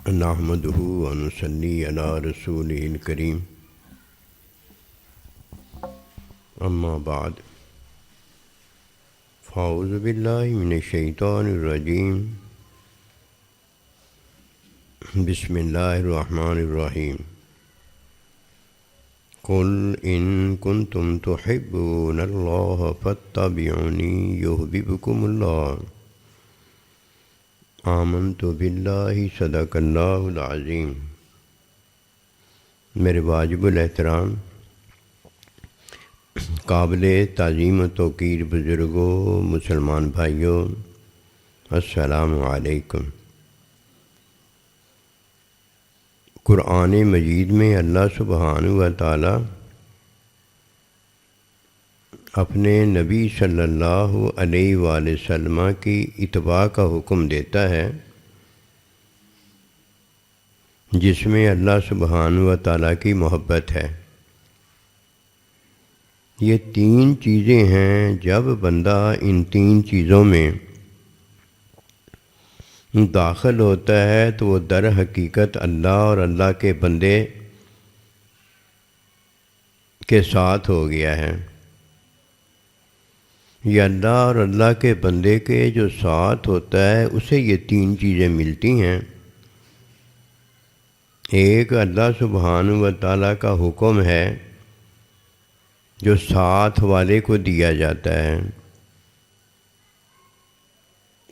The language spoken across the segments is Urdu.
نحمده ونصلي على رسوله الكريم اما بعد فاعوذ بالله من الشيطان الرجيم بسم الله الرحمن الرحيم قل إن كنتم تحبون الله فاتبعوني يحببكم الله آمنت باللہ صدق اللہ العظیم۔ میرے واجب الاحترام قابل تعظیم و توقیر بزرگوں، مسلمان بھائیوں، السلام علیکم۔ قرآن مجید میں اللہ سبحانہ و تعالی اپنے نبی صلی اللہ علیہ وآلہ وسلم کی اتباع کا حکم دیتا ہے، جس میں اللہ سبحانہ و تعالیٰ کی محبت ہے۔ یہ تین چیزیں ہیں، جب بندہ ان تین چیزوں میں داخل ہوتا ہے تو وہ در حقیقت اللہ اور اللہ کے بندے کے ساتھ ہو گیا ہے۔ یہ اللہ اور اللہ کے بندے کے جو ساتھ ہوتا ہے اسے یہ تین چیزیں ملتی ہیں۔ ایک اللہ سبحانہ و تعالیٰ کا حکم ہے جو ساتھ والے کو دیا جاتا ہے،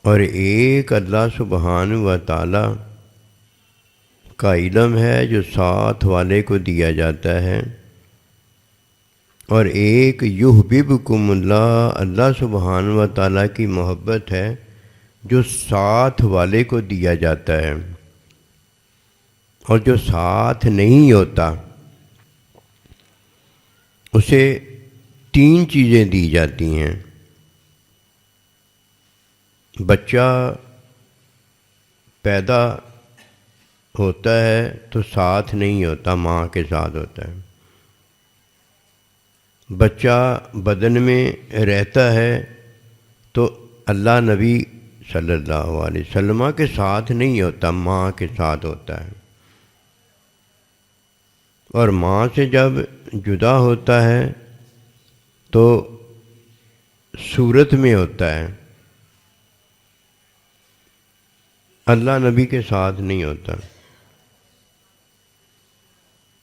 اور ایک اللہ سبحانہ و تعالیٰ کا علم ہے جو ساتھ والے کو دیا جاتا ہے، اور ایک یحببکم اللہ، اللہ سبحانہ و تعالیٰ کی محبت ہے جو ساتھ والے کو دیا جاتا ہے، اور جو ساتھ نہیں ہوتا اسے تین چیزیں دی جاتی ہیں۔ بچہ پیدا ہوتا ہے تو ساتھ نہیں ہوتا، ماں کے ساتھ ہوتا ہے۔ بچہ بدن میں رہتا ہے تو اللہ نبی صلی اللہ علیہ وسلم کے ساتھ نہیں ہوتا، ماں کے ساتھ ہوتا ہے، اور ماں سے جب جدا ہوتا ہے تو صورت میں ہوتا ہے، اللہ نبی کے ساتھ نہیں ہوتا۔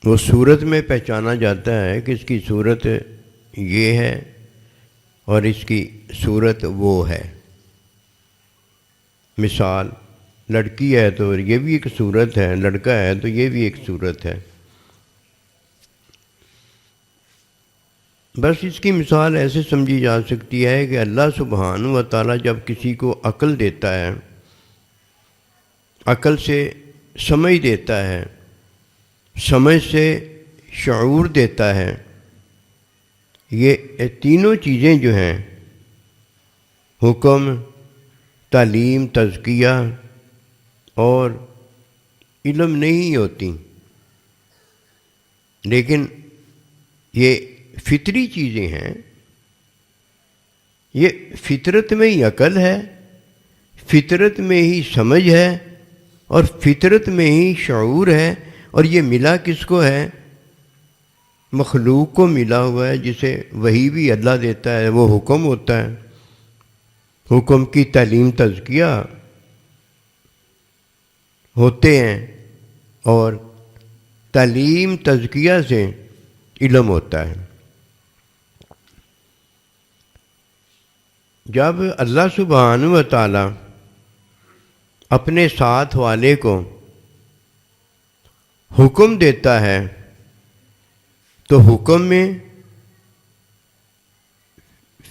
وہ صورت میں پہچانا جاتا ہے کہ اس کی صورت یہ ہے اور اس کی صورت وہ ہے۔ مثال، لڑکی ہے تو یہ بھی ایک صورت ہے، لڑکا ہے تو یہ بھی ایک صورت ہے۔ بس اس کی مثال ایسے سمجھی جا سکتی ہے کہ اللہ سبحانہ و تعالیٰ جب کسی کو عقل دیتا ہے، عقل سے سمجھ دیتا ہے، سمجھ سے شعور دیتا ہے، یہ تینوں چیزیں جو ہیں، حکم، تعلیم، تزکیہ اور علم نہیں ہوتی، لیکن یہ فطری چیزیں ہیں۔ یہ فطرت میں ہی عقل ہے، فطرت میں ہی سمجھ ہے، اور فطرت میں ہی شعور ہے، اور یہ ملا کس کو ہے؟ مخلوق کو ملا ہوا ہے، جسے وحی بھی اللہ دیتا ہے، وہ حکم ہوتا ہے۔ حکم کی تعلیم، تزکیہ ہوتے ہیں، اور تعلیم تزکیہ سے علم ہوتا ہے۔ جب اللہ سبحانہ و تعالیٰ اپنے ساتھ والے کو حکم دیتا ہے تو حکم میں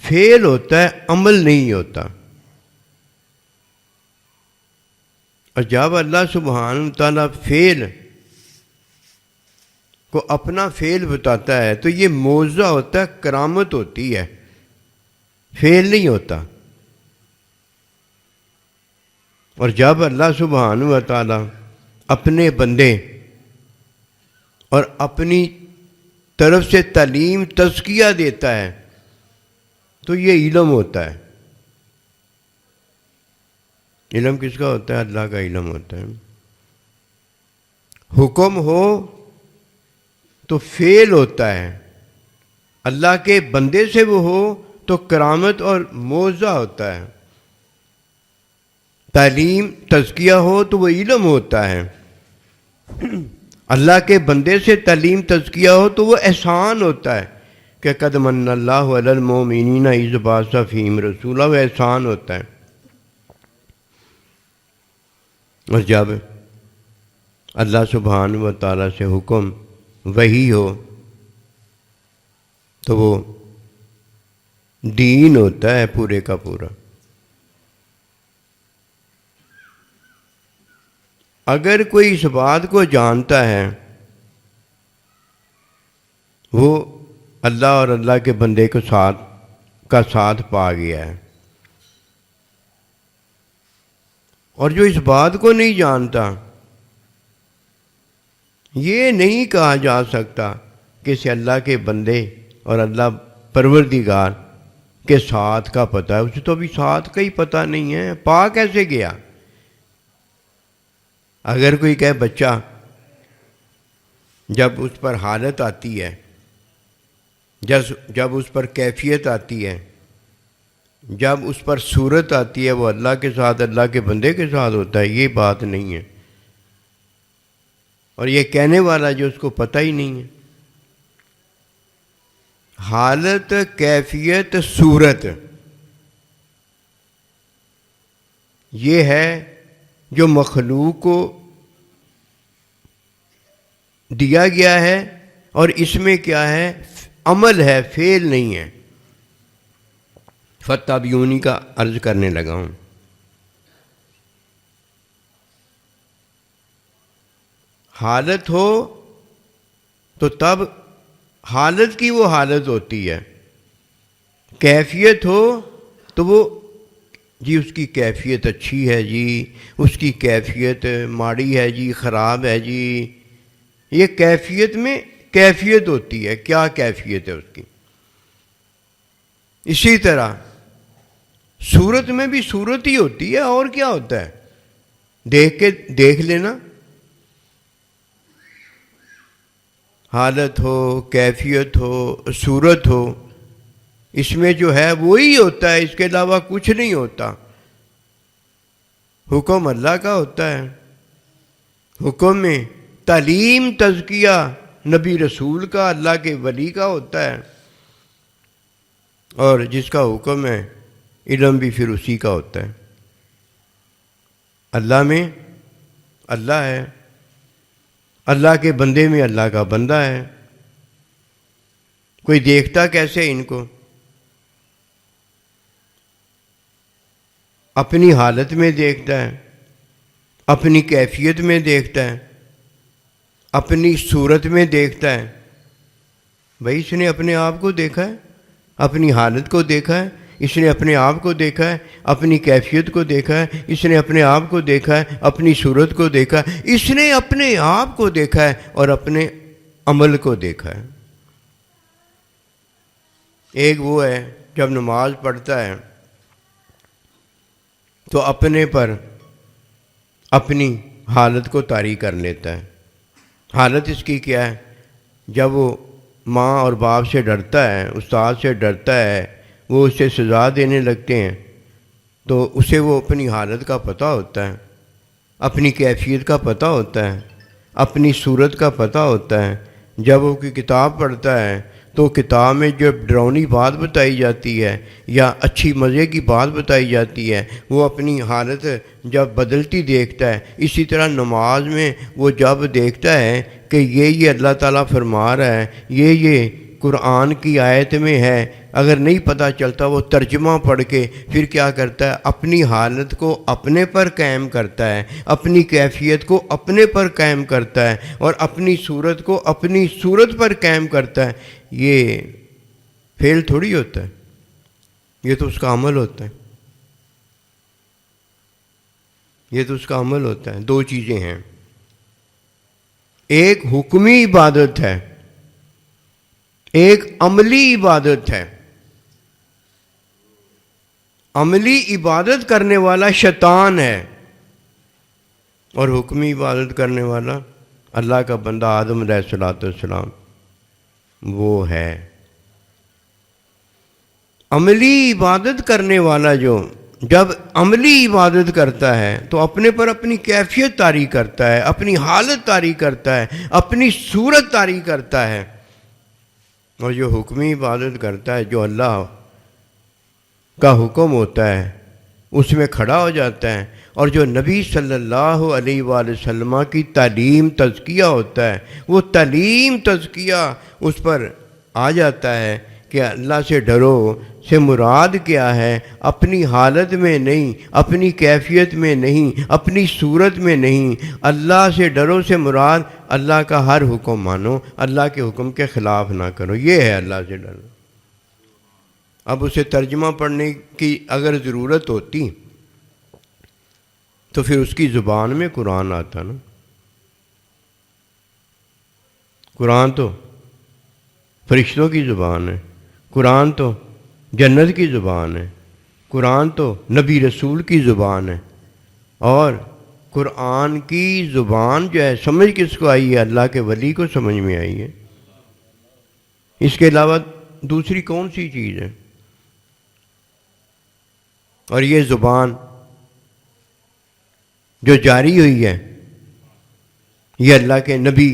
فعل ہوتا ہے، عمل نہیں ہوتا۔ اور جب اللہ سبحانہ وتعالیٰ فعل کو اپنا فعل بتاتا ہے تو یہ معجزہ ہوتا ہے، کرامت ہوتی ہے، فعل نہیں ہوتا۔ اور جب اللہ سبحانہ وتعالیٰ اپنے بندے اور اپنی طرف سے تعلیم، تزکیہ دیتا ہے تو یہ علم ہوتا ہے۔ علم کس کا ہوتا ہے؟ اللہ کا علم ہوتا ہے۔ حکم ہو تو فعل ہوتا ہے، اللہ کے بندے سے وہ ہو تو کرامت اور معجزہ ہوتا ہے، تعلیم تزکیہ ہو تو وہ علم ہوتا ہے، اللہ کے بندے سے تعلیم تزکیہ ہو تو وہ احسان ہوتا ہے کہ قد من اللہ علی المؤمنین اذ بعث فیہم رسولا، وہ احسان ہوتا ہے۔ اور جب اللہ سبحانہ و تعالیٰ سے حکم وحی ہو تو وہ دین ہوتا ہے پورے کا پورا۔ اگر کوئی اس بات کو جانتا ہے وہ اللہ اور اللہ کے بندے کو ساتھ پا گیا ہے، اور جو اس بات کو نہیں جانتا، یہ نہیں کہا جا سکتا کہ اسے اللہ کے بندے اور اللہ پروردگار کے ساتھ کا پتہ ہے، اسے تو ابھی ساتھ کا ہی پتہ نہیں ہے، پا کیسے گیا؟ اگر کوئی کہے بچہ جب اس پر حالت آتی ہے، جب اس پر کیفیت آتی ہے، جب اس پر صورت آتی ہے، وہ اللہ کے ساتھ اللہ کے بندے کے ساتھ ہوتا ہے، یہ بات نہیں ہے، اور یہ کہنے والا جو اس کو پتہ ہی نہیں ہے۔ حالت، کیفیت، صورت، یہ ہے جو مخلوق کو دیا گیا ہے، اور اس میں کیا ہے؟ عمل ہے، فعل نہیں ہے۔ فتابیونی کا عرض کرنے لگا ہوں۔ حالت ہو تو تب حالت کی وہ حالت ہوتی ہے، کیفیت ہو تو وہ جی اس کی کیفیت اچھی ہے، جی اس کی کیفیت ماڑی ہے، جی خراب ہے، جی یہ کیفیت میں کیفیت ہوتی ہے، کیا کیفیت ہے اس کی۔ اسی طرح صورت میں بھی صورت ہی ہوتی ہے، اور کیا ہوتا ہے؟ دیکھ لینا، حالت ہو، کیفیت ہو، صورت ہو، اس میں جو ہے وہی ہوتا ہے، اس کے علاوہ کچھ نہیں ہوتا۔ حکم اللہ کا ہوتا ہے، حکم میں تعلیم تزکیہ نبی رسول کا، اللہ کے ولی کا ہوتا ہے، اور جس کا حکم ہے علم بھی پھر اسی کا ہوتا ہے۔ اللہ میں اللہ ہے، اللہ کے بندے میں اللہ کا بندہ ہے۔ کوئی دیکھتا کیسے ان کو؟ اپنی حالت میں دیکھتا ہے، اپنی کیفیت میں دیکھتا ہے، اپنی صورت میں دیکھتا ہے۔ بھائی اس نے اپنے آپ کو دیکھا ہے، اپنی حالت کو دیکھا ہے، اس نے اپنے آپ کو دیکھا ہے، اپنی کیفیت کو دیکھا ہے، اس نے اپنے آپ کو دیکھا ہے، اپنی صورت کو دیکھا ہے، اس نے اپنے آپ کو دیکھا ہے اور اپنے عمل کو دیکھا ہے۔ ایک وہ ہے جب نماز پڑھتا ہے تو اپنے پر اپنی حالت کو طاری کر لیتا ہے۔ حالت اس کی کیا ہے؟ جب وہ ماں اور باپ سے ڈرتا ہے، استاد سے ڈرتا ہے، وہ اسے سزا دینے لگتے ہیں، تو اسے وہ اپنی حالت کا پتہ ہوتا ہے، اپنی کیفیت کا پتہ ہوتا ہے، اپنی صورت کا پتہ ہوتا ہے۔ جب وہ کوئی کتاب پڑھتا ہے تو کتاب میں جب ڈراؤنی بات بتائی جاتی ہے یا اچھی مزے کی بات بتائی جاتی ہے، وہ اپنی حالت جب بدلتی دیکھتا ہے۔ اسی طرح نماز میں وہ جب دیکھتا ہے کہ یہ اللہ تعالیٰ فرما رہا ہے، یہ قرآن کی آیت میں ہے، اگر نہیں پتہ چلتا وہ ترجمہ پڑھ کے پھر کیا کرتا ہے؟ اپنی حالت کو اپنے پر قائم کرتا ہے، اپنی کیفیت کو اپنے پر قائم کرتا ہے، اور اپنی صورت کو اپنی صورت پر قائم کرتا ہے۔ یہ فعل تھوڑی ہوتا ہے، یہ تو اس کا عمل ہوتا ہے، یہ تو اس کا عمل ہوتا ہے۔ دو چیزیں ہیں، ایک حکمی عبادت ہے، ایک عملی عبادت ہے۔ عملی عبادت کرنے والا شیطان ہے، اور حکمی عبادت کرنے والا اللہ کا بندہ آدم علیہ الصلوۃ والسلام وہ ہے۔ عملی عبادت کرنے والا جب عملی عبادت کرتا ہے تو اپنے پر اپنی کیفیت طاری کرتا ہے، اپنی حالت طاری کرتا ہے، اپنی صورت طاری کرتا ہے، اور جو حکمی عبادت کرتا ہے، جو اللہ کا حکم ہوتا ہے اس میں کھڑا ہو جاتا ہے، اور جو نبی صلی اللہ علیہ وآلہ وسلم کی تعلیم تزکیہ ہوتا ہے وہ تعلیم تزکیہ اس پر آ جاتا ہے کہ اللہ سے ڈرو سے مراد کیا ہے؟ اپنی حالت میں نہیں، اپنی کیفیت میں نہیں، اپنی صورت میں نہیں، اللہ سے ڈرو سے مراد اللہ کا ہر حکم مانو، اللہ کے حکم کے خلاف نہ کرو، یہ ہے اللہ سے ڈرو۔ اب اسے ترجمہ پڑھنے کی اگر ضرورت ہوتی تو پھر اس کی زبان میں قرآن آتا نا۔ قرآن تو فرشتوں کی زبان ہے، قرآن تو جنت کی زبان ہے، قرآن تو نبی رسول کی زبان ہے، اور قرآن کی زبان جو ہے سمجھ کس کو آئی ہے؟ اللہ کے ولی کو سمجھ میں آئی ہے۔ اس کے علاوہ دوسری کون سی چیز ہے؟ اور یہ زبان جو جاری ہوئی ہے یہ اللہ کے نبی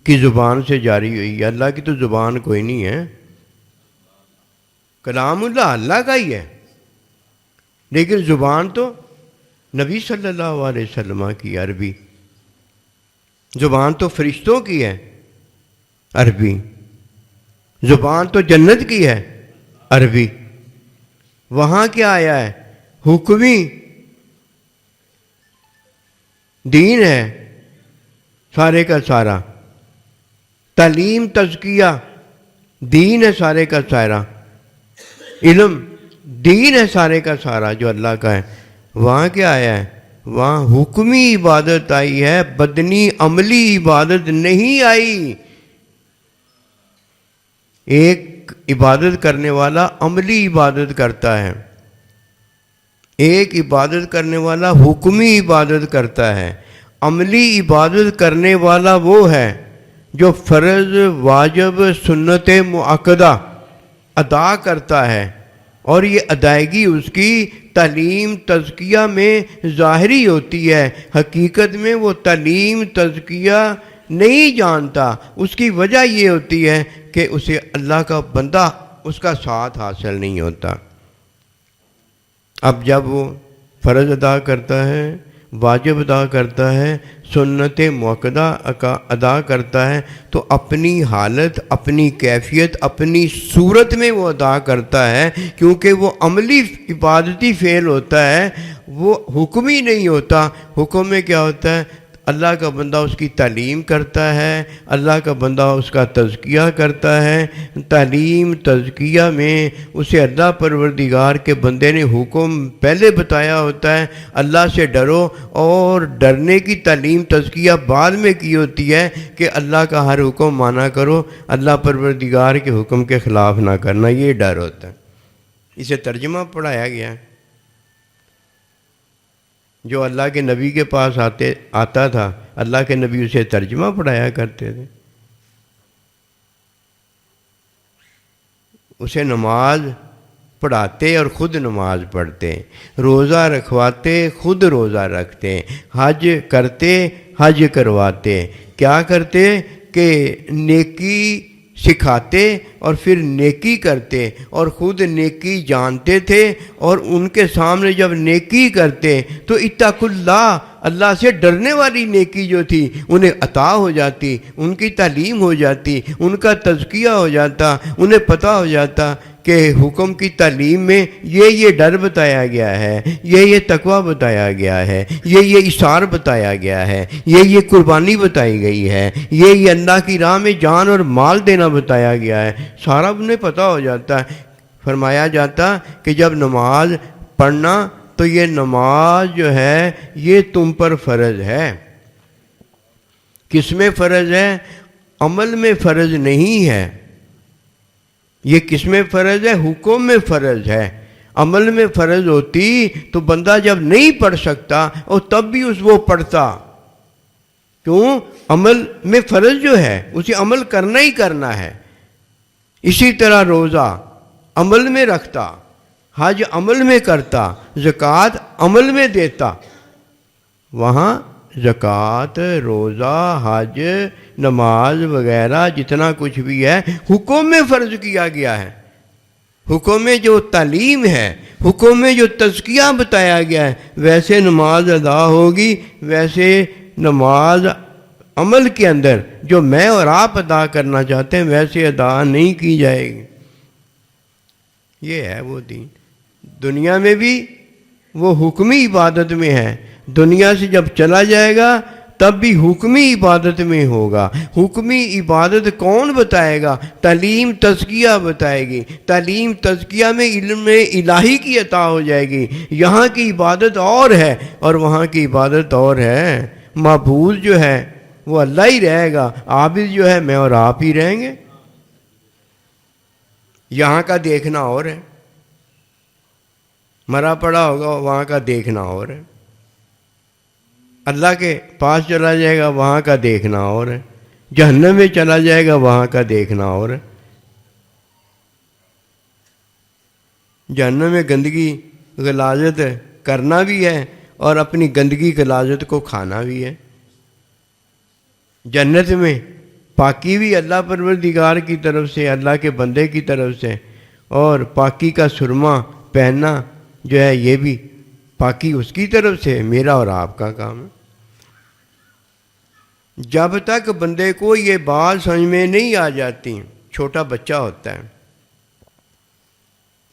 کی زبان سے جاری ہوئی ہے۔ اللہ کی تو زبان کوئی نہیں ہے، کلام اللہ کا ہی ہے، لیکن زبان تو نبی صلی اللہ علیہ وسلم کی عربی، زبان تو فرشتوں کی ہے عربی، زبان تو جنت کی ہے عربی۔ وہاں کیا آیا ہے؟ حکمی دین ہے سارے کا سارا، تعلیم تزکیہ دین ہے سارے کا سارا، علم دین ہے سارے کا سارا جو اللہ کا ہے۔ وہاں کیا آیا ہے؟ وہاں حکمی عبادت آئی ہے، بدنی عملی عبادت نہیں آئی۔ ایک عبادت کرنے والا عملی عبادت کرتا ہے، ایک عبادت کرنے والا حکمی عبادت کرتا ہے۔ عملی عبادت کرنے والا وہ ہے جو فرض واجب سنت مؤکدہ ادا کرتا ہے، اور یہ ادائیگی اس کی تعلیم تزکیہ میں ظاہری ہوتی ہے، حقیقت میں وہ تعلیم تزکیہ نہیں جانتا۔ اس کی وجہ یہ ہوتی ہے کہ اسے اللہ کا بندہ اس کا ساتھ حاصل نہیں ہوتا۔ اب جب وہ فرض ادا کرتا ہے، واجب ادا کرتا ہے، سنت مؤکدہ ادا کرتا ہے، تو اپنی حالت، اپنی کیفیت، اپنی صورت میں وہ ادا کرتا ہے، کیونکہ وہ عملی عبادتی فعل ہوتا ہے، وہ حکمی نہیں ہوتا۔ حکم میں کیا ہوتا ہے؟ اللہ کا بندہ اس کی تعلیم کرتا ہے، اللہ کا بندہ اس کا تزکیہ کرتا ہے۔ تعلیم تزکیہ میں اسے اللہ پروردگار کے بندے نے حکم پہلے بتایا ہوتا ہے، اللہ سے ڈرو، اور ڈرنے کی تعلیم تزکیہ بعد میں کی ہوتی ہے کہ اللہ کا ہر حکم مانا کرو، اللہ پروردگار کے حکم کے خلاف نہ کرنا، یہ ڈر ہوتا ہے۔ اسے ترجمہ پڑھایا گیا ہے۔ جو اللہ کے نبی کے پاس آتا تھا، اللہ کے نبی اسے ترجمہ پڑھایا کرتے تھے، اسے نماز پڑھاتے اور خود نماز پڑھتے، روزہ رکھواتے، خود روزہ رکھتے، حج کرتے، حج کرواتے۔ کیا کرتے کہ نیکی سکھاتے اور پھر نیکی کرتے، اور خود نیکی جانتے تھے، اور ان کے سامنے جب نیکی کرتے تو اتقوا اللہ، اللہ سے ڈرنے والی نیکی جو تھی انہیں عطا ہو جاتی، ان کی تعلیم ہو جاتی، ان کا تزکیہ ہو جاتا، انہیں پتہ ہو جاتا کہ حکم کی تعلیم میں یہ ڈر بتایا گیا ہے، یہ تقوی بتایا گیا ہے، یہ اِثار بتایا گیا ہے، یہ قربانی بتائی گئی ہے، یہ اللہ کی راہ میں جان اور مال دینا بتایا گیا ہے، سارا انہیں پتہ ہو جاتا ہے۔ فرمایا جاتا کہ جب نماز پڑھنا تو یہ نماز جو ہے یہ تم پر فرض ہے۔ کس میں فرض ہے؟ عمل میں فرض نہیں ہے۔ یہ کس میں فرض ہے؟ حکم میں فرض ہے۔ عمل میں فرض ہوتی تو بندہ جب نہیں پڑھ سکتا اور تب بھی وہ پڑھتا، کیوں؟ عمل میں فرض جو ہے اسے عمل کرنا ہی کرنا ہے. اسی طرح روزہ عمل میں رکھتا، حج عمل میں کرتا، زکوٰۃ عمل میں دیتا. وہاں زکوٰۃ، روزہ، حج، نماز وغیرہ جتنا کچھ بھی ہے حکم میں فرض کیا گیا ہے. حکم میں جو تعلیم ہے، حکم میں جو تزکیہ بتایا گیا ہے، ویسے نماز ادا ہوگی، ویسے نماز عمل کے اندر جو میں اور آپ ادا کرنا چاہتے ہیں ویسے ادا نہیں کی جائے گی. یہ ہے وہ دین. دنیا میں بھی وہ حکمی عبادت میں ہے، دنیا سے جب چلا جائے گا تب بھی حکمی عبادت میں ہوگا. حکمی عبادت کون بتائے گا؟ تعلیم تزکیہ بتائے گی. تعلیم تزکیہ میں علم الہی کی عطا ہو جائے گی. یہاں کی عبادت اور ہے اور وہاں کی عبادت اور ہے. معبود جو ہے وہ اللہ ہی رہے گا، عابد جو ہے میں اور آپ ہی رہیں گے. یہاں کا دیکھنا اور ہے، مرا پڑا ہوگا وہاں کا دیکھنا اور ہے. اللہ کے پاس چلا جائے گا وہاں کا دیکھنا اور ہے. جہنم میں چلا جائے گا وہاں کا دیکھنا اور ہے. جہنم میں گندگی غلاظت کرنا بھی ہے اور اپنی گندگی غلاظت کو کھانا بھی ہے. جنت میں پاکی بھی اللہ پروردگار کی طرف سے، اللہ کے بندے کی طرف سے، اور پاکی کا سرما پہننا جو ہے یہ بھی پاکی اس کی طرف سے، میرا اور آپ کا کام ہے. جب تک بندے کو یہ بات سمجھ میں نہیں آ جاتی، چھوٹا بچہ ہوتا ہے،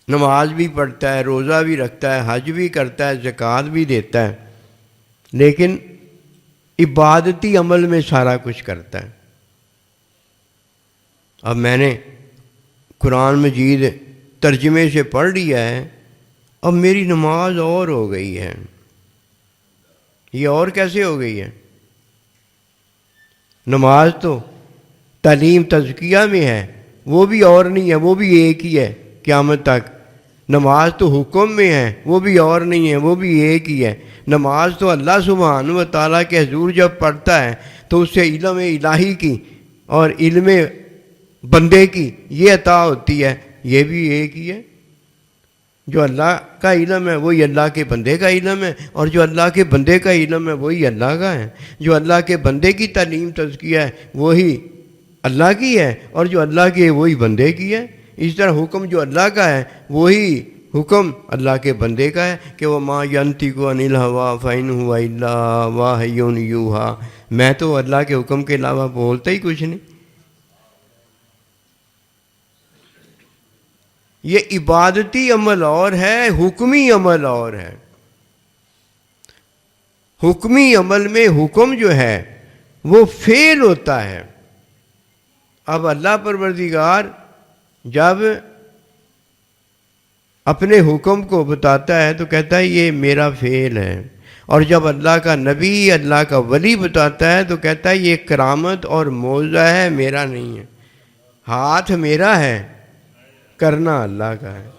نماز بھی پڑھتا ہے، روزہ بھی رکھتا ہے، حج بھی کرتا ہے، زکوٰۃ بھی دیتا ہے، لیکن عبادتی عمل میں سارا کچھ کرتا ہے. اب میں نے قرآن مجید ترجمے سے پڑھ لیا ہے، اب میری نماز اور ہو گئی ہے. یہ اور کیسے ہو گئی ہے؟ نماز تو تعلیم تزکیہ میں ہے، وہ بھی اور نہیں ہے، وہ بھی ایک ہی ہے قیامت تک. نماز تو حکم میں ہے، وہ بھی اور نہیں ہے، وہ بھی ایک ہی ہے. نماز تو اللہ سبحانہ و تعالیٰ کے حضور جب پڑھتا ہے تو اس سے علم الہی کی اور علم بندے کی یہ عطا ہوتی ہے. یہ بھی ایک ہی ہے. جو اللہ کا علم ہے وہی اللہ کے بندے کا علم ہے، اور جو اللہ کے بندے کا علم ہے وہی اللہ کا ہے. جو اللہ کے بندے کی تعلیم تزکیہ ہے وہی اللہ کی ہے، اور جو اللہ کی ہے وہی بندے کی ہے. اس طرح حکم جو اللہ کا ہے وہی حکم اللہ کے بندے کا ہے کہ وَمَا يَنْطِقُ عَنِ الْهَوَىٰ فَإِنْ هُوَ إِلَّا وَحْيٌ يُوحَىٰ. میں تو اللہ کے حکم کے علاوہ بولتا ہی کچھ نہیں. یہ عبادتی عمل اور ہے، حکمی عمل اور ہے. حکمی عمل میں حکم جو ہے وہ فعل ہوتا ہے. اب اللہ پروردگار جب اپنے حکم کو بتاتا ہے تو کہتا ہے یہ میرا فعل ہے، اور جب اللہ کا نبی، اللہ کا ولی بتاتا ہے تو کہتا ہے یہ کرامت اور معجزہ ہے، میرا نہیں ہے. ہاتھ میرا ہے، کرنا اللہ کا ہے.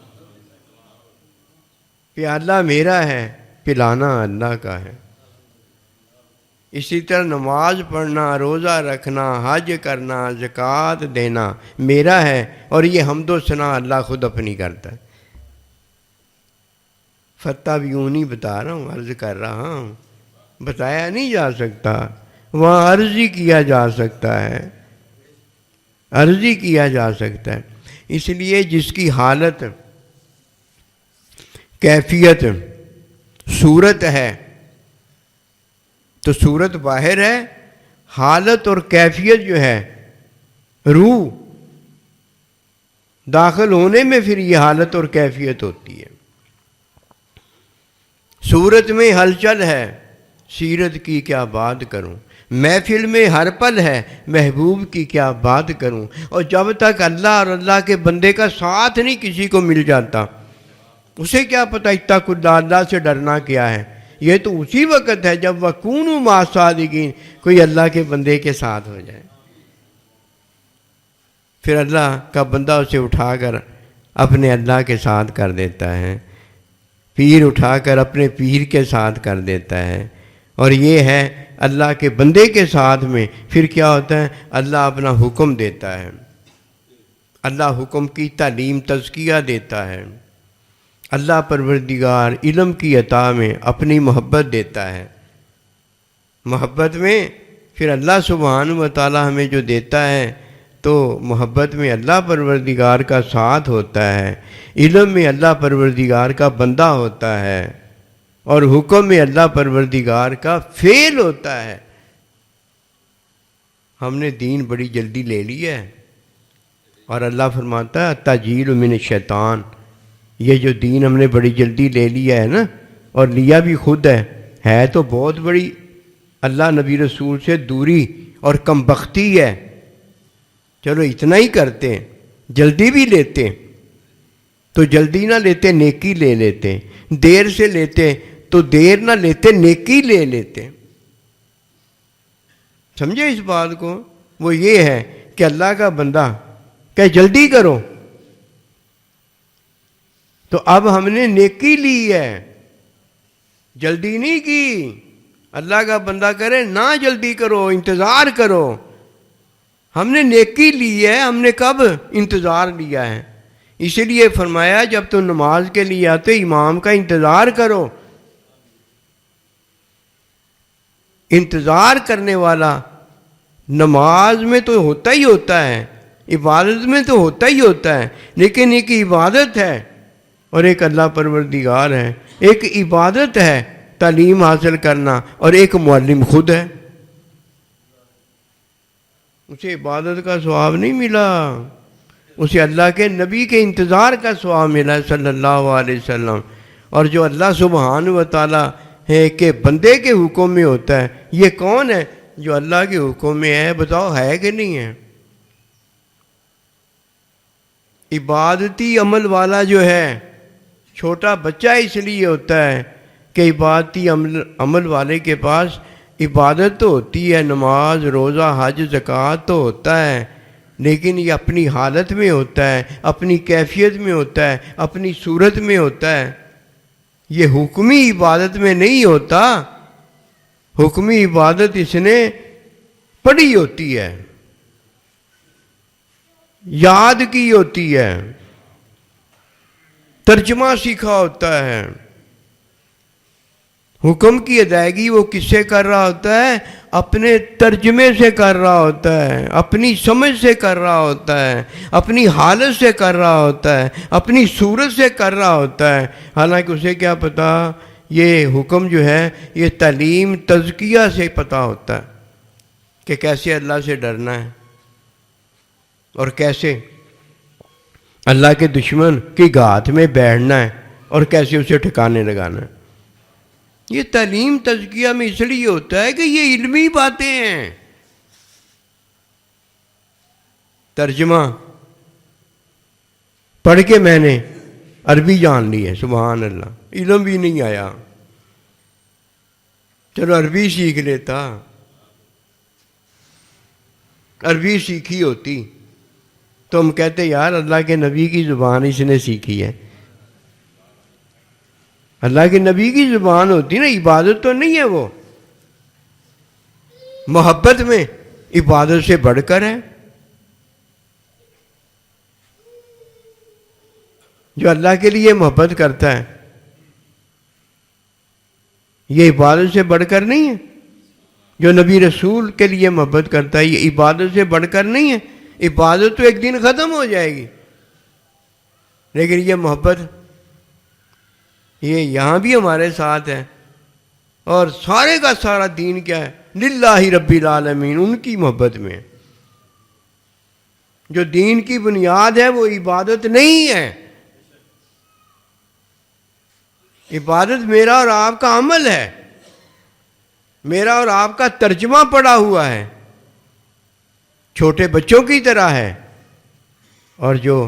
پیالہ میرا ہے، پلانا اللہ کا ہے. اسی طرح نماز پڑھنا، روزہ رکھنا، حج کرنا، زکوٰۃ دینا میرا ہے، اور یہ حمد و ثنا اللہ خود اپنی کرتا ہے. فتح بھی یوں نہیں بتا رہا ہوں، عرض کر رہا ہوں، بتایا نہیں جا سکتا. وہاں عرض ہی کیا جا سکتا ہے، عرض ہی کیا جا سکتا ہے. اس لیے جس کی حالت، کیفیت، صورت ہے تو صورت باہر ہے، حالت اور کیفیت جو ہے روح داخل ہونے میں پھر یہ حالت اور کیفیت ہوتی ہے. صورت میں ہلچل ہے، سیرت کی کیا بات کروں، محفل میں ہر پل ہے، محبوب کی کیا بات کروں. اور جب تک اللہ اور اللہ کے بندے کا ساتھ نہیں کسی کو مل جاتا، اسے کیا پتہ اتقوا اللہ، اللہ سے ڈرنا کیا ہے. یہ تو اسی وقت ہے جب وَكُونُوا مَعَ الصَّادِقِينَ کوئی اللہ کے بندے کے ساتھ ہو جائے. پھر اللہ کا بندہ اسے اٹھا کر اپنے اللہ کے ساتھ کر دیتا ہے، پیر اٹھا کر اپنے پیر کے ساتھ کر دیتا ہے، اور یہ ہے اللہ کے بندے کے ساتھ میں پھر کیا ہوتا ہے، اللہ اپنا حکم دیتا ہے، اللہ حکم کی تعلیم تزکیہ دیتا ہے، اللہ پروردگار علم کی عطا میں اپنی محبت دیتا ہے۔ محبت میں پھر اللہ سبحانہ و تعالی ہمیں جو دیتا ہے، تو محبت میں اللہ پروردگار کا ساتھ ہوتا ہے، علم میں اللہ پروردگار کا بندہ ہوتا ہے، اور حکم میں اللہ پروردگار کا فعل ہوتا ہے۔ ہم نے دین بڑی جلدی لے لی ہے، اور اللہ فرماتا ہے تاجیل من الشیطان، یہ جو دین ہم نے بڑی جلدی لے لیا ہے نا، اور لیا بھی خود ہے تو بہت بڑی اللہ نبی رسول سے دوری اور کم بختی ہے۔ چلو اتنا ہی کرتے ہیں، جلدی بھی لیتے تو جلدی نہ لیتے، نیکی لے لیتے، دیر سے لیتے تو دیر نہ لیتے، نیکی لے لیتے۔ سمجھے اس بات کو؟ وہ یہ ہے کہ اللہ کا بندہ کہ جلدی کرو، تو اب ہم نے نیکی لی ہے، جلدی نہیں کی۔ اللہ کا بندہ کرے نہ جلدی کرو، انتظار کرو۔ ہم نے نیکی لی ہے، ہم نے کب انتظار لیا ہے؟ اس لیے فرمایا جب تم نماز کے لیے آتے امام کا انتظار کرو۔ انتظار کرنے والا نماز میں تو ہوتا ہی ہوتا ہے، عبادت میں تو ہوتا ہی ہوتا ہے، لیکن ایک عبادت ہے اور ایک اللہ پروردگار ہے۔ ایک عبادت ہے تعلیم حاصل کرنا، اور ایک معلم خود ہے۔ اسے عبادت کا ثواب نہیں ملا، اسے اللہ کے نبی کے انتظار کا ثواب ملا ہے صلی اللہ علیہ وسلم۔ اور جو اللہ سبحانہ و تعالیٰ ہے کہ بندے کے حکم میں ہوتا ہے، یہ کون ہے جو اللہ کے حکم میں ہے؟ بتاؤ ہے کہ نہیں ہے؟ عبادتی عمل والا جو ہے چھوٹا بچہ اس لیے ہوتا ہے کہ عبادتی عمل والے کے پاس عبادت تو ہوتی ہے، نماز روزہ حج زکوٰۃ تو ہوتا ہے، لیکن یہ اپنی حالت میں ہوتا ہے، اپنی کیفیت میں ہوتا ہے، اپنی صورت میں ہوتا ہے۔ یہ حکمی عبادت میں نہیں ہوتا، حکمی عبادت اس نے پڑھی ہوتی ہے، یاد کی ہوتی ہے، ترجمہ سیکھا ہوتا ہے۔ حکم کی ادائیگی وہ کس سے کر رہا ہوتا ہے؟ اپنے ترجمے سے کر رہا ہوتا ہے، اپنی سمجھ سے کر رہا ہوتا ہے، اپنی حالت سے کر رہا ہوتا ہے، اپنی صورت سے کر رہا ہوتا ہے۔ حالانکہ اسے کیا پتا، یہ حکم جو ہے یہ تعلیم تزکیہ سے پتہ ہوتا ہے کہ کیسے اللہ سے ڈرنا ہے اور کیسے اللہ کے دشمن کی گھات میں بیٹھنا ہے اور کیسے اسے ٹھکانے لگانا ہے۔ یہ تعلیم تزکیہ میں اس لیے ہوتا ہے کہ یہ علمی باتیں ہیں۔ ترجمہ پڑھ کے میں نے عربی جان لی ہے، سبحان اللہ، علم بھی نہیں آیا، چلو عربی سیکھ لیتا، عربی سیکھی ہوتی تو ہم کہتے یار اللہ کے نبی کی زبان اس نے سیکھی ہے۔ اللہ کے نبی کی زبان ہوتی نا، عبادت تو نہیں ہے، وہ محبت میں عبادت سے بڑھ کر ہے۔ جو اللہ کے لیے محبت کرتا ہے یہ عبادت سے بڑھ کر نہیں ہے، جو نبی رسول کے لیے محبت کرتا ہے یہ عبادت سے بڑھ کر نہیں ہے۔ عبادت تو ایک دن ختم ہو جائے گی، لیکن یہ محبت یہ یہاں بھی ہمارے ساتھ ہے، اور سارے کا سارا دین کیا ہے؟ للہ رب العالمین، ان کی محبت میں۔ جو دین کی بنیاد ہے وہ عبادت نہیں ہے، عبادت میرا اور آپ کا عمل ہے، میرا اور آپ کا ترجمہ پڑا ہوا ہے، چھوٹے بچوں کی طرح ہے۔ اور جو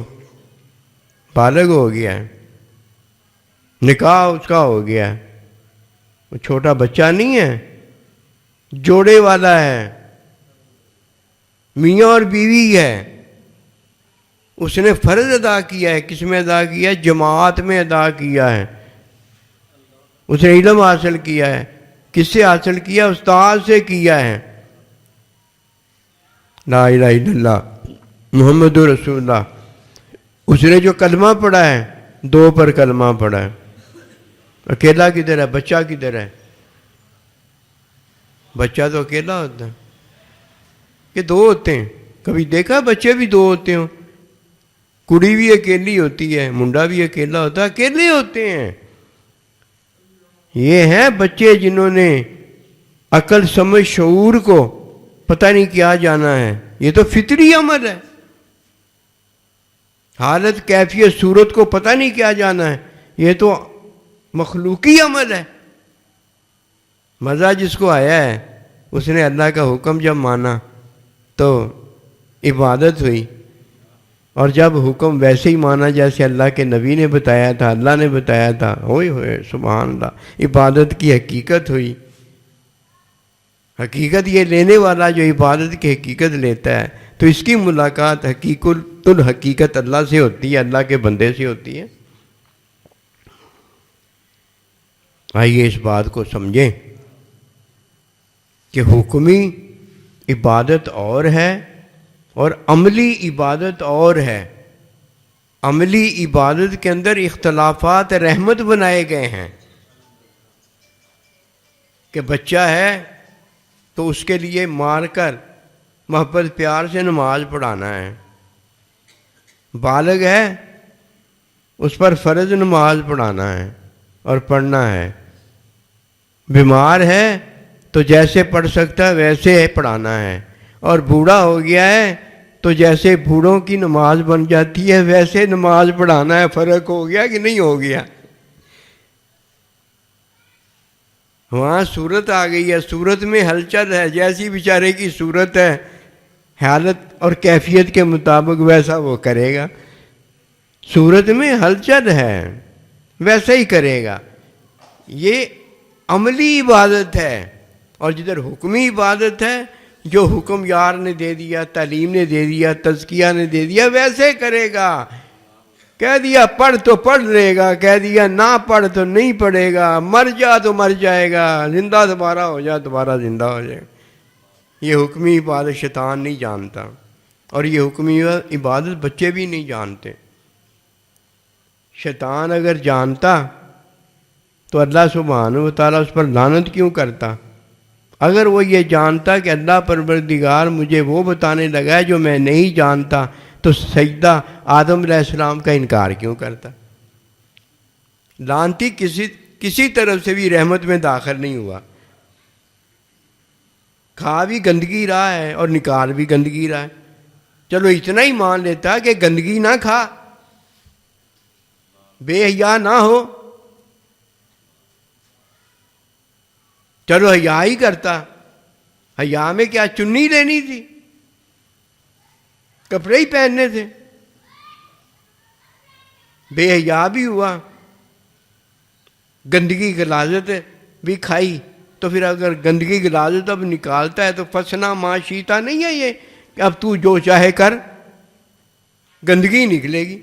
بالغ ہو گیا ہے، نکاح اس کا ہو گیا ہے، وہ چھوٹا بچہ نہیں ہے، جوڑے والا ہے، میاں اور بیوی ہے، اس نے فرض ادا کیا ہے۔ کس میں ادا کیا ہے؟ جماعت میں ادا کیا ہے، اس نے علم حاصل کیا ہے، کس سے حاصل کیا؟ استاد سے کیا ہے۔ لا الہ الا اللہ محمد رسول اللہ۔ اس نے جو کلمہ پڑھا ہے، 2 پر کلمہ پڑھا ہے۔ اکیلا کدھر ہے؟ بچہ کدھر ہے؟ بچہ تو اکیلا ہوتا ہے کہ 2 ہوتے ہیں؟ کبھی دیکھا بچے بھی 2 ہوتے ہوں؟ کڑی بھی اکیلی ہوتی ہے، منڈا بھی اکیلا ہوتا ہے، اکیلے ہوتے ہیں۔ یہ ہیں بچے جنہوں نے عقل سمجھ شعور کو پتہ نہیں کیا جانا ہے، یہ تو فطری عمل ہے۔ حالت کیفیت صورت کو پتہ نہیں کیا جانا ہے، یہ تو مخلوقی عمل ہے۔ مزہ جس کو آیا ہے اس نے اللہ کا حکم جب مانا تو عبادت ہوئی، اور جب حکم ویسے ہی مانا جیسے اللہ کے نبی نے بتایا تھا، اللہ نے بتایا تھا، ہوئے ہوئے سبحان اللہ، عبادت کی حقیقت ہوئی۔ حقیقت یہ لینے والا جو عبادت کی حقیقت لیتا ہے تو اس کی ملاقات حقیقت الحقیقت اللہ سے ہوتی ہے، اللہ کے بندے سے ہوتی ہے۔ آئیے اس بات کو سمجھیں کہ حکمی عبادت اور ہے اور عملی عبادت اور ہے۔ عملی عبادت کے اندر اختلافات رحمت بنائے گئے ہیں کہ بچہ ہے تو اس کے لیے مار کر محبت پیار سے نماز پڑھانا ہے، بالغ ہے اس پر فرض نماز پڑھانا ہے اور پڑھنا ہے، بیمار ہے تو جیسے پڑھ سکتا ہے ویسے پڑھانا ہے، اور بوڑھا ہو گیا ہے تو جیسے بوڑھوں کی نماز بن جاتی ہے ویسے نماز پڑھانا ہے۔ فرق ہو گیا کہ نہیں ہو گیا؟ وہاں صورت آ گئی ہے، صورت میں ہلچل ہے، جیسی بیچارے کی صورت ہے حالت اور کیفیت کے مطابق ویسا وہ کرے گا۔ صورت میں ہلچل ہے ویسا ہی کرے گا۔ یہ عملی عبادت ہے۔ اور جدھر حکمی عبادت ہے، جو حکم یار نے دے دیا، تعلیم نے دے دیا، تزکیہ نے دے دیا، ویسے کرے گا۔ کہہ دیا پڑھ تو پڑھ لے گا، کہہ دیا نہ پڑھ تو نہیں پڑھے گا، مر جا تو مر جائے گا، زندہ دوبارہ ہو جا دوبارہ زندہ ہو جائے گا۔ یہ حکمی عبادت شیطان نہیں جانتا، اور یہ حکمی عبادت بچے بھی نہیں جانتے۔ شیطان اگر جانتا تو اللہ سبحانہ و تعالیٰ اس پر لعنت کیوں کرتا؟ اگر وہ یہ جانتا کہ اللہ پروردگار مجھے وہ بتانے لگا ہے جو میں نہیں جانتا، تو سجدہ آدم علیہ السلام کا انکار کیوں کرتا؟ لعنتی کسی طرف سے بھی رحمت میں داخل نہیں ہوا۔ کھا بھی گندگی رہا ہے اور نکال بھی گندگی رہا ہے۔ چلو اتنا ہی مان لیتا کہ گندگی نہ کھا، بے حیا نہ ہو، چلو حیا ہی کرتا۔ حیا میں کیا چنی لینی تھی؟ کپڑے ہی پہننے تھے۔ بے حیا بھی ہوا، گندگی غلاظت بھی کھائی، تو پھر اگر گندگی غلاظت اب نکالتا ہے تو فسنا معاشیتا نہیں ہے یہ کہ اب تو جو چاہے کر، گندگی نکلے گی۔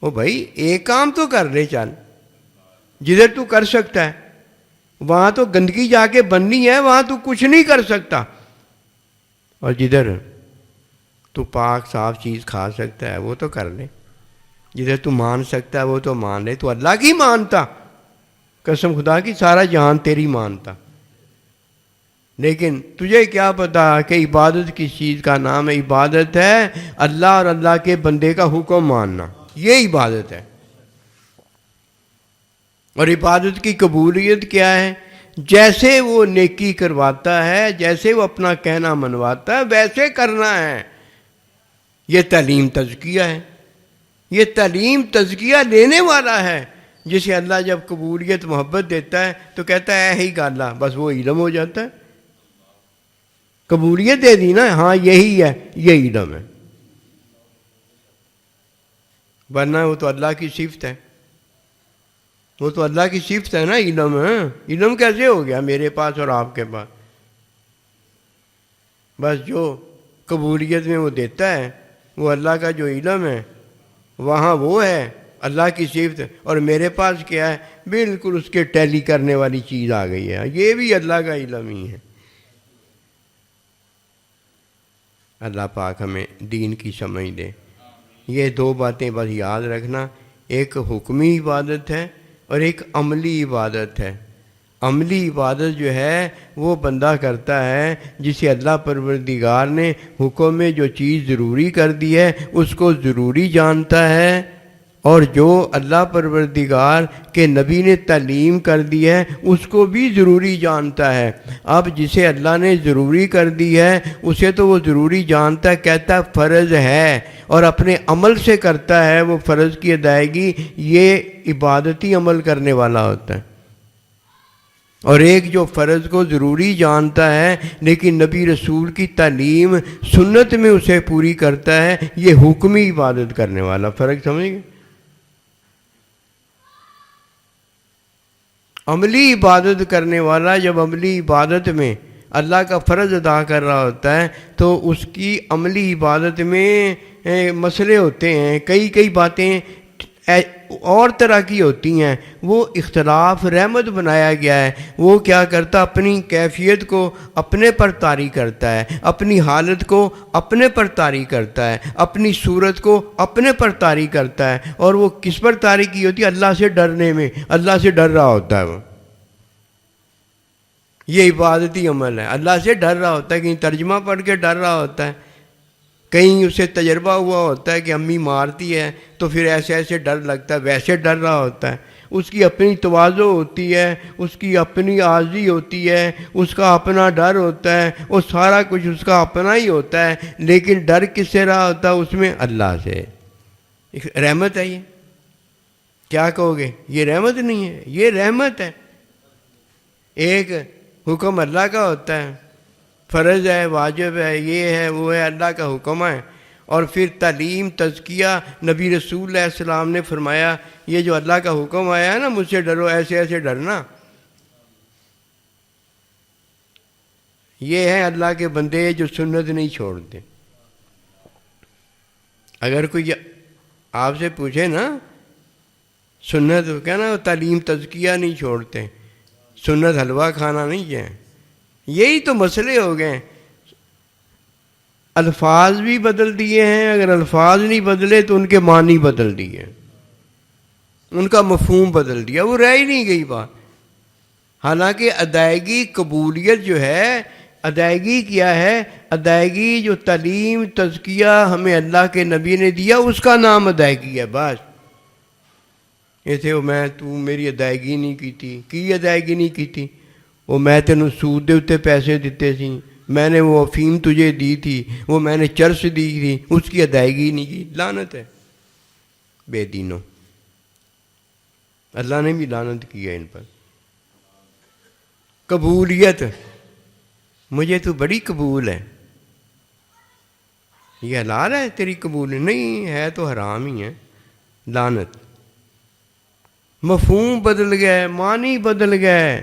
او بھائی ایک کام تو کر لے، چل جدھر تو کر سکتا ہے، وہاں تو گندگی جا کے بننی ہے، وہاں تو کچھ نہیں کر سکتا۔ اور جدھر تو پاک صاف چیز کھا سکتا ہے وہ تو کر لے، جدھر تو مان سکتا ہے وہ تو مان لے۔ تو اللہ کی مانتا، قسم خدا کی سارا جہان تیری مانتا، لیکن تجھے کیا پتا کہ عبادت کس چیز کا نام ہے؟ عبادت ہے اللہ اور اللہ کے بندے کا حکم ماننا، یہ عبادت ہے۔ اور عبادت کی قبولیت کیا ہے؟ جیسے وہ نیکی کرواتا ہے، جیسے وہ اپنا کہنا منواتا ہے ویسے کرنا ہے۔ یہ تعلیم تزکیہ ہے، یہ تعلیم تزکیہ لینے والا ہے، جسے اللہ جب قبولیت محبت دیتا ہے تو کہتا ہے اے ہی گالا، بس وہ علم ہو جاتا ہے۔ قبولیت دے دی نا، ہاں یہی ہے، یہ علم ہے، ورنہ وہ تو اللہ کی صفت ہے، وہ تو اللہ کی صفت ہے نا علم ہے۔ علم کیسے ہو گیا میرے پاس اور آپ کے پاس؟ بس جو قبولیت میں وہ دیتا ہے وہ اللہ کا جو علم ہے وہاں وہ ہے، اللہ کی صفت، اور میرے پاس کیا ہے، بالکل اس کے ٹیلی کرنے والی چیز آ گئی ہے، یہ بھی اللہ کا علم ہی ہے۔ اللہ پاک ہمیں دین کی سمجھ دے۔ یہ دو باتیں بس یاد رکھنا، ایک حکمی عبادت ہے اور ایک عملی عبادت ہے۔ عملی عبادت جو ہے وہ بندہ کرتا ہے جسے اللہ پروردگار نے حکم میں جو چیز ضروری کر دی ہے اس کو ضروری جانتا ہے، اور جو اللہ پروردگار کے نبی نے تعلیم کر دی ہے اس کو بھی ضروری جانتا ہے۔ اب جسے اللہ نے ضروری کر دی ہے اسے تو وہ ضروری جانتا ہے، کہتا ہے فرض ہے، اور اپنے عمل سے کرتا ہے وہ فرض کی ادائیگی، یہ عبادتی عمل کرنے والا ہوتا ہے۔ اور ایک جو فرض کو ضروری جانتا ہے لیکن نبی رسول کی تعلیم سنت میں اسے پوری کرتا ہے، یہ حکمی عبادت کرنے والا۔ فرق سمجھ گئے؟ عملی عبادت کرنے والا جب عملی عبادت میں اللہ کا فرض ادا کر رہا ہوتا ہے تو اس کی عملی عبادت میں مسئلے ہوتے ہیں، کئی باتیں اور طرح کی ہوتی ہیں، وہ اختلاف رحمت بنایا گیا ہے۔ وہ کیا کرتا، اپنی کیفیت کو اپنے پر طاری کرتا ہے، اپنی حالت کو اپنے پر طاری کرتا ہے، اپنی صورت کو اپنے پر طاری کرتا ہے، اور وہ کس پر طاری کی ہوتی ہے؟ اللہ سے ڈرنے میں، اللہ سے ڈر رہا ہوتا ہے وہ۔ یہ عبادتی عمل ہے، اللہ سے ڈر رہا ہوتا ہے، کہیں ترجمہ پڑھ کے ڈر رہا ہوتا ہے، کہیں اسے تجربہ ہوا ہوتا ہے کہ امی مارتی ہے تو پھر ایسے ڈر لگتا ہے، ویسے ڈر رہا ہوتا ہے۔ اس کی اپنی تواضع ہوتی ہے، اس کی اپنی عاجزی ہوتی ہے، اس کا اپنا ڈر ہوتا ہے، وہ سارا کچھ اس کا اپنا ہی ہوتا ہے، لیکن ڈر کس سے رہا ہوتا ہے اس میں؟ اللہ سے۔ رحمت ہے یہ؟ کیا کہو گے؟ یہ رحمت نہیں ہے، یہ رحمت ہے۔ ایک حکم اللہ کا ہوتا ہے، فرض ہے، واجب ہے، یہ ہے، وہ ہے، اللہ کا حکم ہے، اور پھر تعلیم تزکیہ نبی رسول علیہ السلام نے فرمایا یہ جو اللہ کا حکم آیا ہے نا، مجھ سے ڈرو، ایسے ڈرنا، یہ ہے اللہ کے بندے جو سنت نہیں چھوڑتے۔ اگر کوئی آپ سے پوچھے نا سنت کہنا، تعلیم تزکیہ نہیں چھوڑتے، سنت حلوہ کھانا نہیں ہے، یہی تو مسئلے ہو گئے۔ الفاظ بھی بدل دیے ہیں، اگر الفاظ نہیں بدلے تو ان کے معنی بدل دیے، ان کا مفہوم بدل دیا، وہ رہ ہی نہیں گئی بات۔ حالانکہ ادائیگی قبولیت جو ہے، ادائیگی کیا ہے؟ ادائیگی جو تعلیم تزکیہ ہمیں اللہ کے نبی نے دیا اس کا نام ادائیگی ہے، بس۔ یہ تھے تو میری ادائیگی نہیں کی ادائیگی نہیں کی تھی، وہ میں تینوں سود دے اتے پیسے دیتے سی، میں نے وہ افیم تجھے دی تھی، وہ میں نے چرس دی تھی، اس کی ادائیگی نہیں کی۔ لعنت ہے بے دینوں، اللہ نے بھی لعنت کی ہے ان پر۔ قبولیت، مجھے تو بڑی قبول ہے، یہ حلال ہے تیری قبول؟ نہیں ہے، تو حرام ہی ہے، لعنت۔ مفہوم بدل گئے، معنی بدل گئے،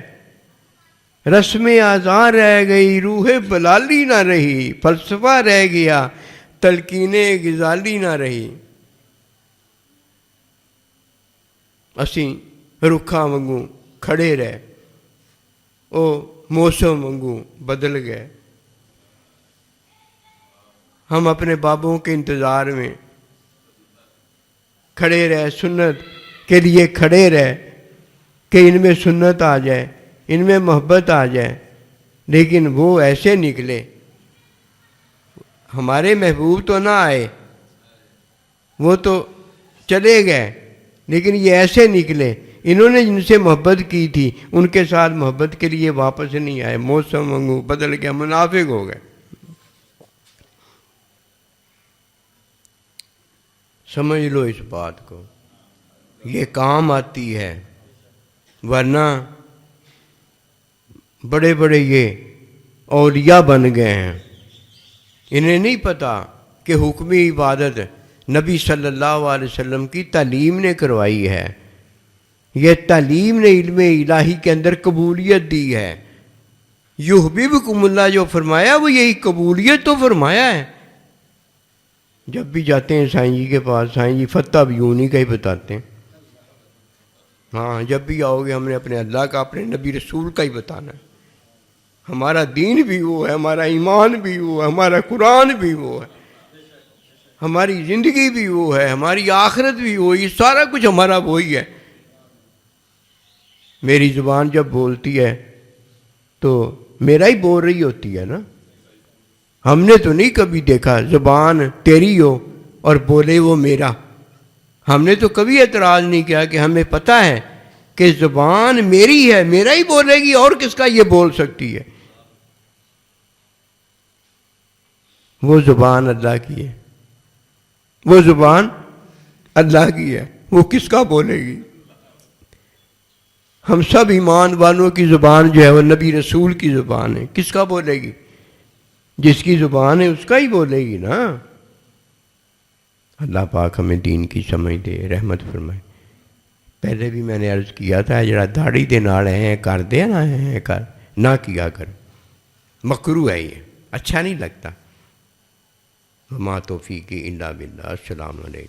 رسم اعضاء رہ گئی، روح بلالی نہ رہی، فلسفہ رہ گیا، تلقین غزالی نہ رہی۔ اسی رکھا وانگوں کھڑے رہے، او موسم وانگوں بدل گئے۔ ہم اپنے بابوں کے انتظار میں کھڑے رہے، سنت کے لیے کھڑے رہے کہ ان میں سنت آ جائے، ان میں محبت آ جائے، لیکن وہ ایسے نکلے، ہمارے محبوب تو نہ آئے، وہ تو چلے گئے، لیکن یہ ایسے نکلے، انہوں نے جن سے محبت کی تھی ان کے ساتھ محبت کے لیے واپس نہیں آئے، موسم وانگوں بدل گیا، منافق ہو گئے۔ سمجھ لو اس بات کو، یہ کام آتی ہے، ورنہ بڑے بڑے یہ اولیاء بن گئے ہیں، انہیں نہیں پتہ کہ حکمی عبادت نبی صلی اللہ علیہ وسلم کی تعلیم نے کروائی ہے، یہ تعلیم نے علم الہی کے اندر قبولیت دی ہے۔ یحببکم اللہ جو فرمایا وہ یہی قبولیت تو فرمایا ہے۔ جب بھی جاتے ہیں سائیں جی کے پاس، سائیں جی فتح بھی یوں نہیں کہیں بتاتے ہیں، ہاں جب بھی آؤ گے ہم نے اپنے اللہ کا اپنے نبی رسول کا ہی بتانا ہے. ہمارا دین بھی وہ ہے، ہمارا ایمان بھی وہ ہے، ہمارا قرآن بھی وہ ہے، ہماری زندگی بھی وہ ہے، ہماری آخرت بھی وہی، سارا کچھ ہمارا وہی ہے. میری زبان جب بولتی ہے تو میرا ہی بول رہی ہوتی ہے نا. ہم نے تو نہیں کبھی دیکھا زبان تیری ہو اور بولے وہ میرا. ہم نے تو کبھی اعتراض نہیں کیا کہ ہمیں پتہ ہے کہ زبان میری ہے، میرا ہی بولے گی، اور کس کا یہ بول سکتی ہے. وہ زبان اللہ کی ہے، وہ زبان اللہ کی ہے، وہ کس کا بولے گی. ہم سب ایمان والوں کی زبان جو ہے وہ نبی رسول کی زبان ہے. کس کا بولے گی؟ جس کی زبان ہے اس کا ہی بولے گی نا. اللہ پاک ہمیں دین کی سمجھ دے، رحمت فرمائے. پہلے بھی میں نے عرض کیا تھا جڑا داڑھی دے نال ہیں کر دے نا، ہیں کر نہ کیا کر، مکروہ ہے، یہ اچھا نہیں لگتا. وما توفیقی الا باللہ. السلام علیکم.